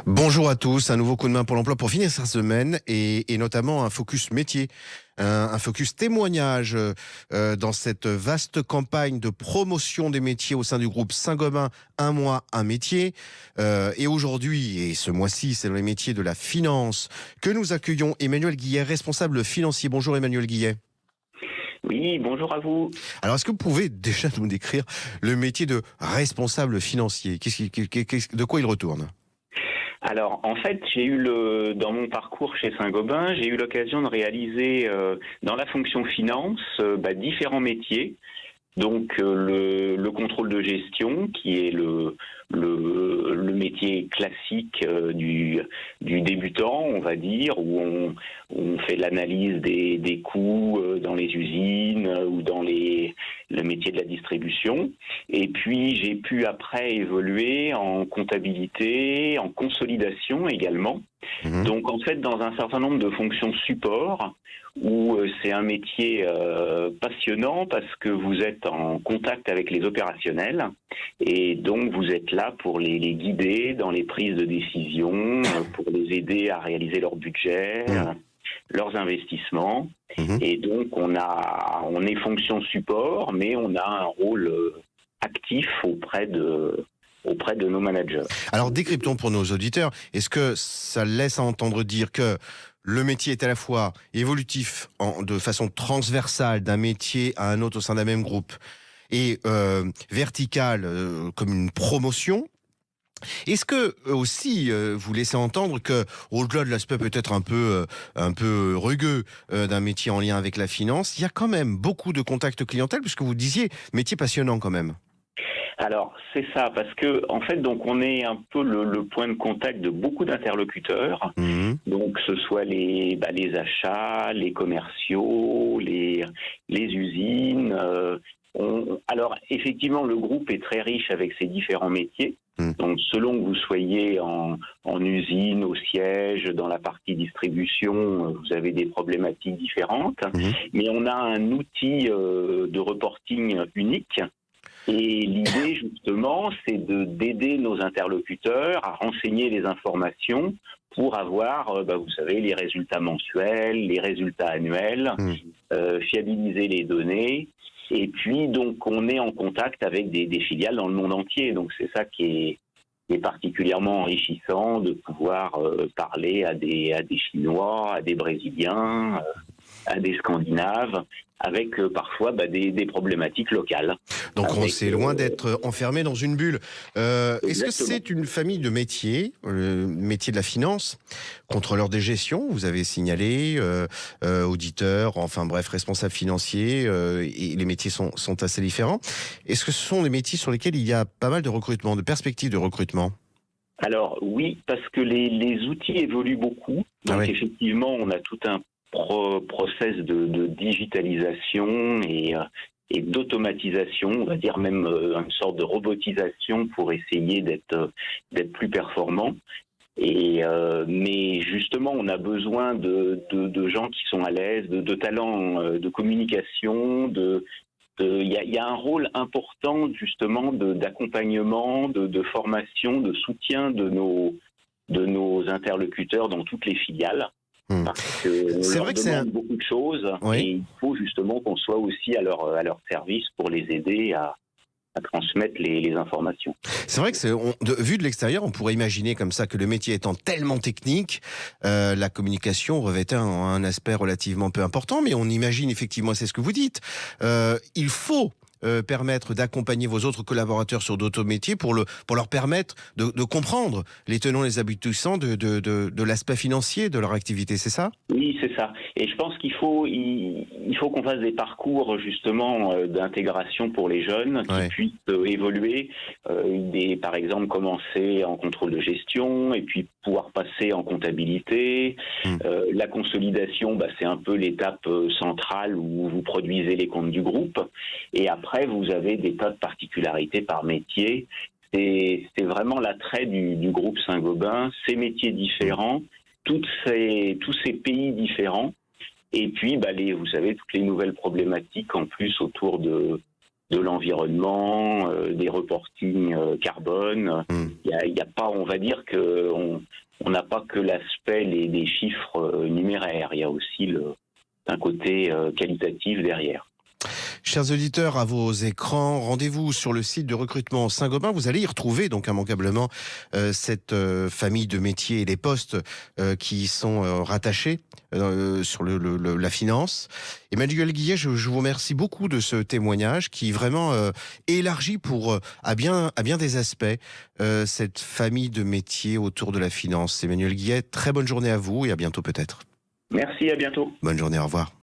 Bonjour à tous, un nouveau coup de main pour l'emploi pour finir cette semaine et notamment un focus métier, un focus témoignage dans cette vaste campagne de promotion des métiers au sein du groupe Saint-Gobain, un mois, un métier. Et aujourd'hui, et ce mois-ci, c'est dans les métiers de la finance que nous accueillons Emmanuel Guillet, responsable financier. Bonjour Emmanuel Guillet. Oui, bonjour à vous. Alors, est-ce que vous pouvez déjà nous décrire le métier de responsable financier? De quoi il retourne? Alors, en fait, dans mon parcours chez Saint-Gobain, j'ai eu l'occasion de réaliser dans la fonction finance différents métiers. Donc, le contrôle de gestion, qui est le métier classique du débutant, on va dire, où on fait l'analyse des coûts dans les usines ou dans le métier de la distribution. Et puis, j'ai pu après évoluer en comptabilité, en consolidation également. Mhm. Donc, en fait, dans un certain nombre de fonctions support, où c'est un métier passionnant parce que vous êtes en contact avec les opérationnels et donc vous êtes là pour les guider dans les prises de décision, pour les aider à réaliser leur budget, leurs investissements. Mhm. Et donc on est fonction support, mais on a un rôle actif auprès de nos managers. Alors décryptons pour nos auditeurs, est-ce que ça laisse à entendre dire que le métier est à la fois évolutif de façon transversale d'un métier à un autre au sein d'un même groupe et vertical comme une promotion? Est-ce que aussi vous laissez entendre que au-delà de l'aspect peut-être un peu rugueux d'un métier en lien avec la finance, il y a quand même beaucoup de contacts clientèle puisque vous disiez métier passionnant quand même. Alors, c'est ça, parce que en fait, donc on est un peu le point de contact de beaucoup d'interlocuteurs. Mhm. Donc, ce soit les achats, les commerciaux, les usines. Alors, effectivement, le groupe est très riche avec ses différents métiers. Mhm. Donc, selon que vous soyez en usine, au siège, dans la partie distribution, vous avez des problématiques différentes. Mhm. Mais on a un outil de reporting unique. Et l'idée, justement, c'est d'aider nos interlocuteurs à renseigner les informations pour avoir, vous savez, les résultats mensuels, les résultats annuels, fiabiliser les données. Et puis, donc, on est en contact avec des filiales dans le monde entier. Donc, c'est ça qui est particulièrement enrichissant de pouvoir parler à des Chinois, à des Brésiliens, à des Scandinaves, avec parfois des problématiques locales. Donc on Avec, c'est loin d'être enfermé dans une bulle. Est-ce que exactement. c'est une famille de métiers, le métier de la finance, contrôleur des gestions, vous avez signalé, auditeur, enfin bref, responsable financier, et les métiers sont assez différents. Est-ce que ce sont des métiers sur lesquels il y a pas mal de recrutement, de perspectives de recrutement? Alors oui, parce que les outils évoluent beaucoup. Ah Donc oui. effectivement, on a tout un process de digitalisation et d'automatisation, on va dire même une sorte de robotisation pour essayer d'être plus performant. Mais justement, on a besoin de gens qui sont à l'aise, de talents de communication. Il y a un rôle important justement d'accompagnement, de formation, de soutien de nos interlocuteurs dans toutes les filiales. Hmm. Parce qu'on C'est leur vrai que c'est demande beaucoup de choses oui. et il faut justement qu'on soit aussi à leur service pour les aider à transmettre les informations. C'est vrai que vu de l'extérieur, on pourrait imaginer comme ça que le métier étant tellement technique, la communication revêtait un aspect relativement peu important, mais on imagine effectivement, c'est ce que vous dites, il faut permettre d'accompagner vos autres collaborateurs sur d'autres métiers pour leur permettre de comprendre les tenants, les aboutissants de l'aspect financier de leur activité, c'est ça? Oui, c'est ça. Et je pense qu'il faut qu'on fasse des parcours justement d'intégration pour les jeunes qui Ouais. puissent évoluer, par exemple commencer en contrôle de gestion et puis pouvoir passer en comptabilité. La consolidation, c'est un peu l'étape centrale où vous produisez les comptes du groupe. Et après, vous avez des tas de particularités par métier. C'est vraiment l'attrait du groupe Saint-Gobain, ces métiers différents, tous ces pays différents, et puis vous savez, toutes les nouvelles problématiques en plus autour de l'environnement, des reportings carbone. Il y a pas, on va dire que on n'a pas que l'aspect des chiffres numéraires, il y a aussi un côté qualitatif derrière. Chers auditeurs, à vos écrans, rendez-vous sur le site de recrutement Saint-Gobain. Vous allez y retrouver donc immanquablement cette famille de métiers et les postes qui sont rattachés sur la finance. Emmanuel Guillet, je vous remercie beaucoup de ce témoignage qui vraiment élargit à bien des aspects cette famille de métiers autour de la finance. Emmanuel Guillet, très bonne journée à vous et à bientôt peut-être. Merci, à bientôt. Bonne journée, au revoir.